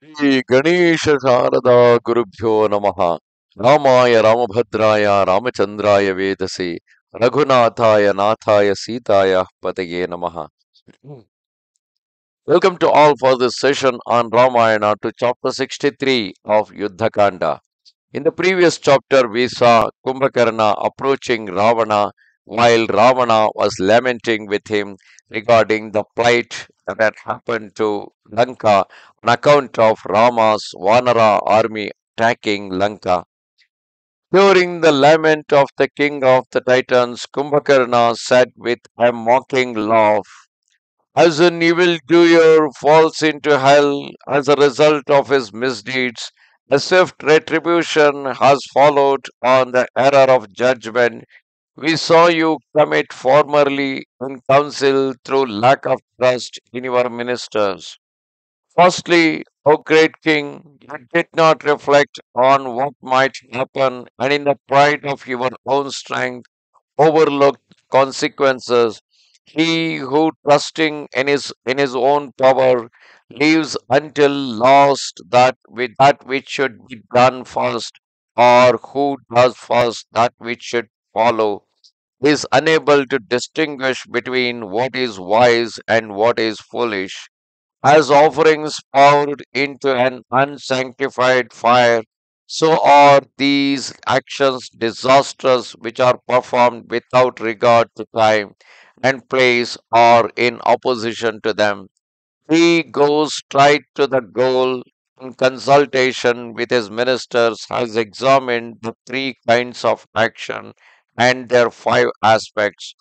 Shri Ganesha Sharada Gurubhyo Namaha Ramaya Ramabhadraya Ramachandraya Vedase Raghunathaya Nathaya Sitaya Pataye Namaha. Welcome to all for this session on Ramayana to chapter 63 of Yuddha Kanda. In the previous chapter, we saw Kumbhakarna approaching Ravana while Ravana was lamenting with him regarding the plight that had happened to Lanka on account of Rama's Vanara army attacking Lanka. During the lament of the king of the Titans, Kumbhakarna said with a mocking laugh, as an evildoer falls into hell as a result of his misdeeds, a swift retribution has followed on the error of judgment. We saw you commit formerly in council through lack of trust in your ministers. Firstly, O great king, you did not reflect on what might happen, and in the pride of your own strength, overlooked consequences. He who trusting in his own power leaves until lost that which should be done first, or who does first that which should follow, is unable to distinguish between what is wise and what is foolish. As offerings poured into an unsanctified fire, so are these actions disastrous which are performed without regard to time and place or in opposition to them. He goes straight to the goal. In consultation with his ministers, has examined the three kinds of action and their five aspects,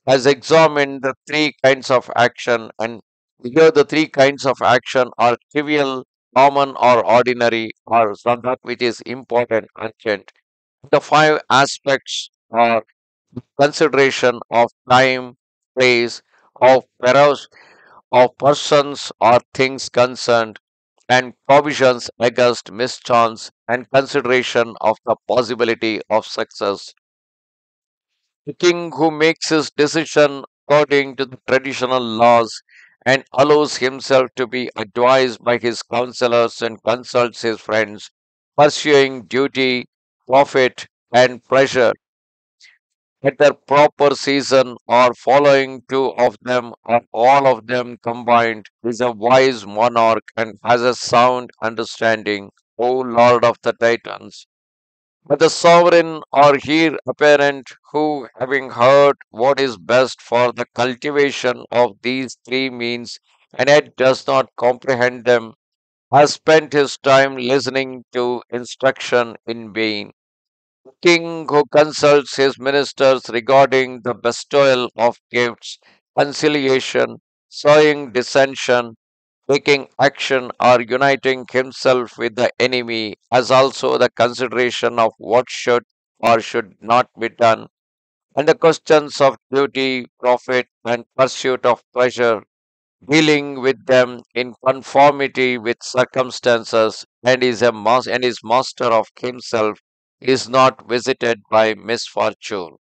has examined the three kinds of action, and here the three kinds of action are trivial, common, or ordinary, or some that which is important, urgent. The five aspects are consideration of time, place, of persons or things concerned, and provisions against mischance, and consideration of the possibility of success. The king who makes his decision according to the traditional laws and allows himself to be advised by his counselors and consults his friends, pursuing duty, profit, and pleasure at their proper season, or following two of them or all of them combined, is a wise monarch and has a sound understanding, O Lord of the Titans. But the sovereign or heir apparent, who, having heard what is best for the cultivation of these three means, and yet does not comprehend them, has spent his time listening to instruction in vain. King who consults his ministers regarding the bestowal of gifts, conciliation, sowing dissension, taking action, or uniting himself with the enemy, as also the consideration of what should or should not be done, and the questions of duty, profit, and pursuit of pleasure, dealing with them in conformity with circumstances, and is master of himself, is not visited by misfortune.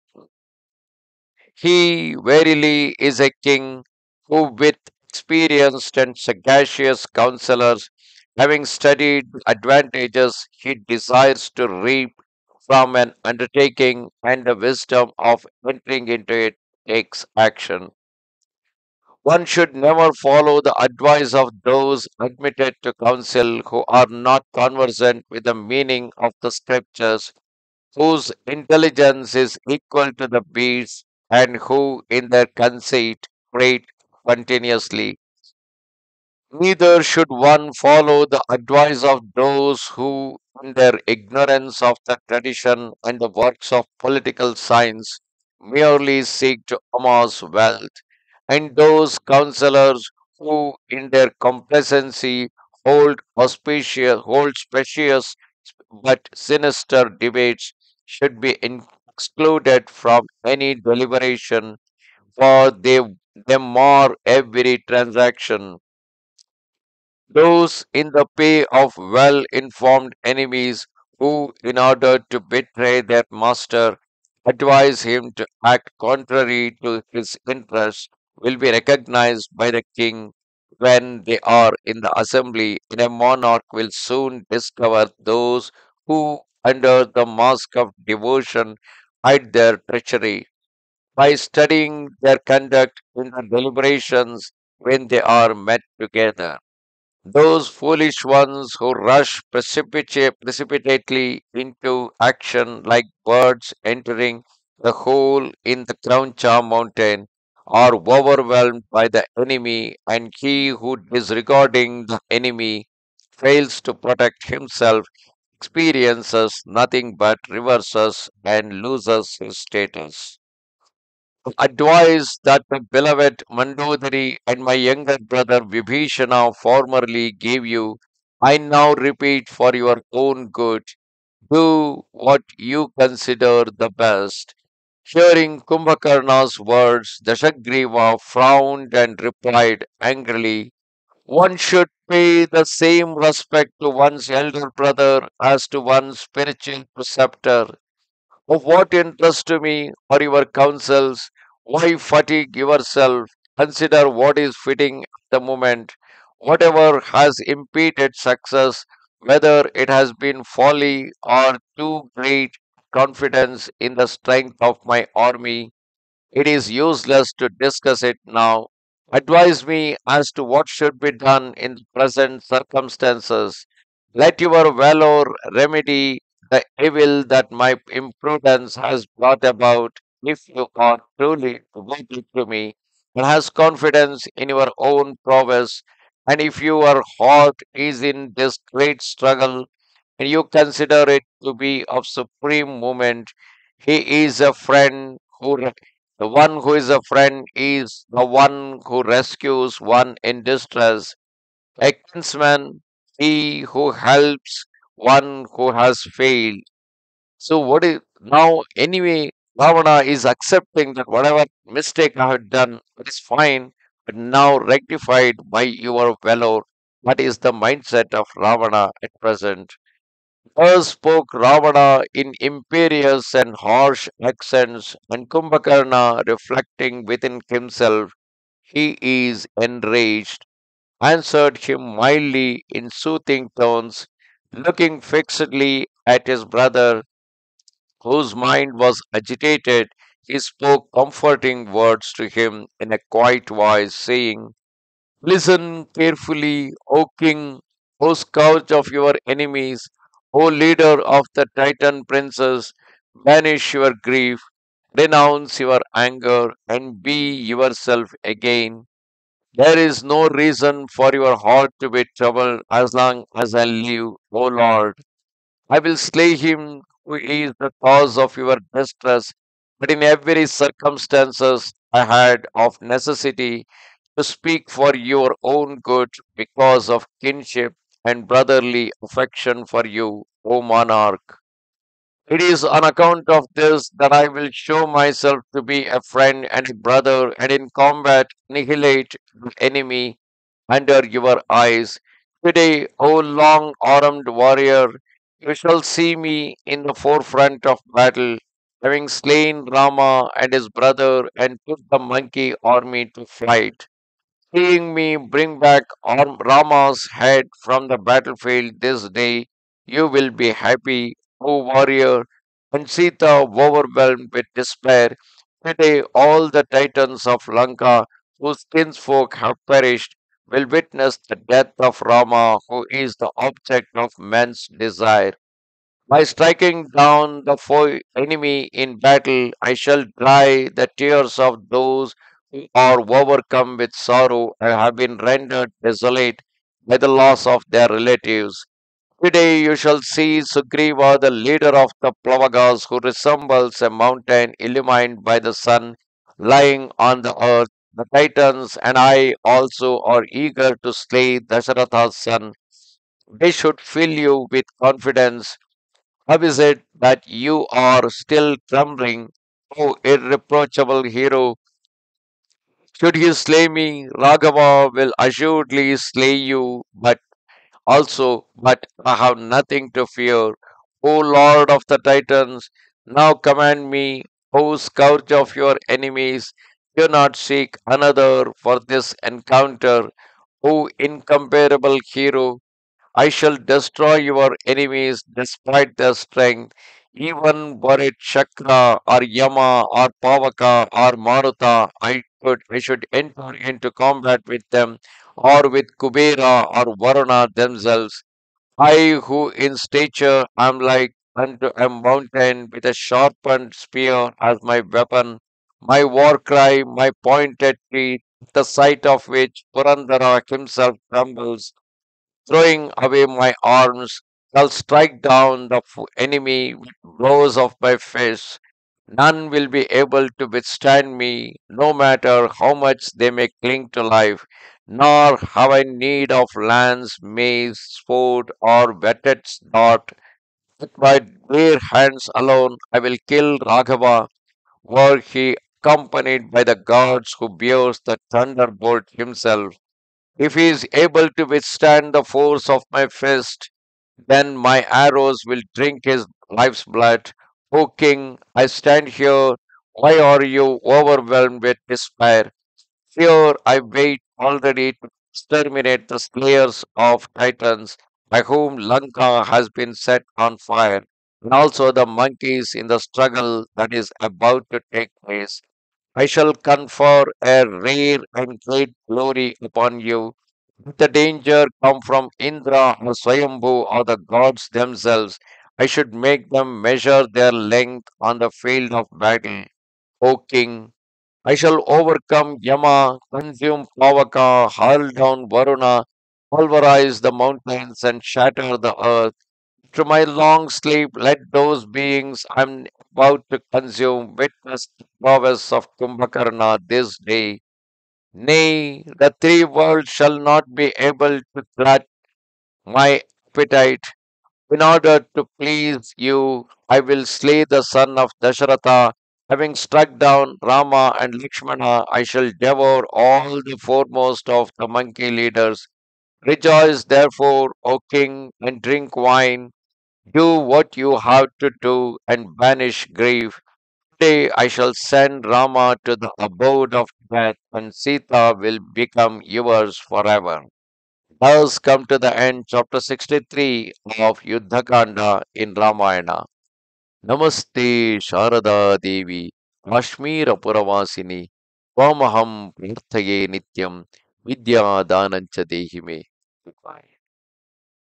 He verily is a king who, with experienced and sagacious counselors, having studied the advantages he desires to reap from an undertaking and the wisdom of entering into it, takes action. One should never follow the advice of those admitted to counsel who are not conversant with the meaning of the scriptures, whose intelligence is equal to the beasts, and who in their conceit prate continuously. Neither should one follow the advice of those who, in their ignorance of the tradition and the works of political science, merely seek to amass wealth, and those counselors who, in their complacency, hold specious but sinister debates, should be excluded from any deliberation, for they mar every transaction. Those in the pay of well informed enemies who, in order to betray their master, advise him to act contrary to his interests, will be recognized by the king when they are in the assembly, and a monarch will soon discover those who, under the mask of devotion, hide their treachery. By studying their conduct in the deliberations when they are met together. Those foolish ones who rush precipitately into action like birds entering the hole in the Crowncha mountain are overwhelmed by the enemy, and he who, disregarding the enemy, fails to protect himself experiences nothing but reverses and loses his status. Advice that my beloved Mandodari and my younger brother Vibhishana formerly gave you, I now repeat for your own good. Do what you consider the best. Hearing Kumbhakarna's words, Dashagriva frowned and replied angrily, one should pay the same respect to one's elder brother as to one's spiritual preceptor. Of what interest to me are your counsels? Why fatigue yourself? Consider what is fitting at the moment. Whatever has impeded success, whether it has been folly or too great confidence in the strength of my army, it is useless to discuss it now. Advise me as to what should be done in the present circumstances. Let your valor remedy the evil that my imprudence has brought about. If you are truly devoted to me and has confidence in your own prowess, and if your heart is in this great struggle, and you consider it to be of supreme moment, he is a friend the one who is a friend is the one who rescues one in distress. A kinsman, he who helps one who has failed. So what is now anyway Ravana is accepting that whatever mistake I have done, it is fine, but now rectified by your valor. That is the mindset of Ravana at present. Thus spoke Ravana in imperious and harsh accents, and Kumbhakarna, reflecting within himself, he is enraged, answered him mildly in soothing tones, looking fixedly at his brother, whose mind was agitated. He spoke comforting words to him in a quiet voice, saying, listen carefully, O king, O scourge of your enemies, O leader of the Titan princes, banish your grief, renounce your anger, and be yourself again. There is no reason for your heart to be troubled as long as I live, O Lord. I will slay him who is the cause of your distress, but in every circumstances I had of necessity to speak for your own good because of kinship and brotherly affection for you, O monarch. It is on account of this that I will show myself to be a friend and a brother, and in combat annihilate the enemy under your eyes. Today, O long armed warrior, you shall see me in the forefront of battle, having slain Rama and his brother and put the monkey army to flight. Seeing me bring back Rama's head from the battlefield this day, you will be happy, O warrior. And Sita, overwhelmed with despair, today all the titans of Lanka, whose kinsfolk have perished, will witness the death of Rama, who is the object of men's desire. By striking down the enemy in battle, I shall dry the tears of those who are overcome with sorrow and have been rendered desolate by the loss of their relatives. Today you shall see Sugriva, the leader of the Plavagas, who resembles a mountain illumined by the sun, lying on the earth. The Titans and I also are eager to slay Dasharatha's son. They should fill you with confidence. How is it that you are still trembling, O irreproachable hero? Should you slay me, Raghava will assuredly slay you, but I have nothing to fear. O Lord of the Titans, now command me, O scourge of your enemies, do not seek another for this encounter. O incomparable hero, I shall destroy your enemies despite their strength. Even were it Shakra or Yama or Pavaka or Maruta, I should enter into combat with them, or with Kubera or Varuna themselves. I who in stature am like unto a mountain with a sharpened spear as my weapon, my war cry, my pointed teeth, the sight of which Purandara himself trembles, throwing away my arms, shall strike down the enemy with blows of my fist. None will be able to withstand me, no matter how much they may cling to life. Nor have I need of lance, mace, sword, or whetted dart. With my bare hands alone I will kill Raghava, were he accompanied by the gods who bears the thunderbolt himself. If he is able to withstand the force of my fist, then my arrows will drink his life's blood. O king, I stand here. Why are you overwhelmed with despair? Here I wait already to exterminate the slayers of Titans, by whom Lanka has been set on fire, and also the monkeys in the struggle that is about to take place. I shall confer a rare and great glory upon you. If the danger come from Indra or Swayambhu or the gods themselves, I should make them measure their length on the field of battle. O king, I shall overcome Yama, consume Pavaka, hurl down Varuna, pulverize the mountains, and shatter the earth. To my long sleep, let those beings I'm about to consume witness the prowess of Kumbhakarna this day. Nay, the three worlds shall not be able to glut my appetite. In order to please you, I will slay the son of Dasharatha. Having struck down Rama and Lakshmana, I shall devour all the foremost of the monkey leaders. Rejoice, therefore, O king, and drink wine. Do what you have to do and banish grief. Today I shall send Rama to the abode of death, and Sita will become yours forever. Thus come to the end, chapter 63 of Yuddha Kanda in Ramayana. Namaste Sharada Devi, Kashmira Puravasini, Vamaham Prarthaye Nityam, Vidya Danancha Dehime. Goodbye.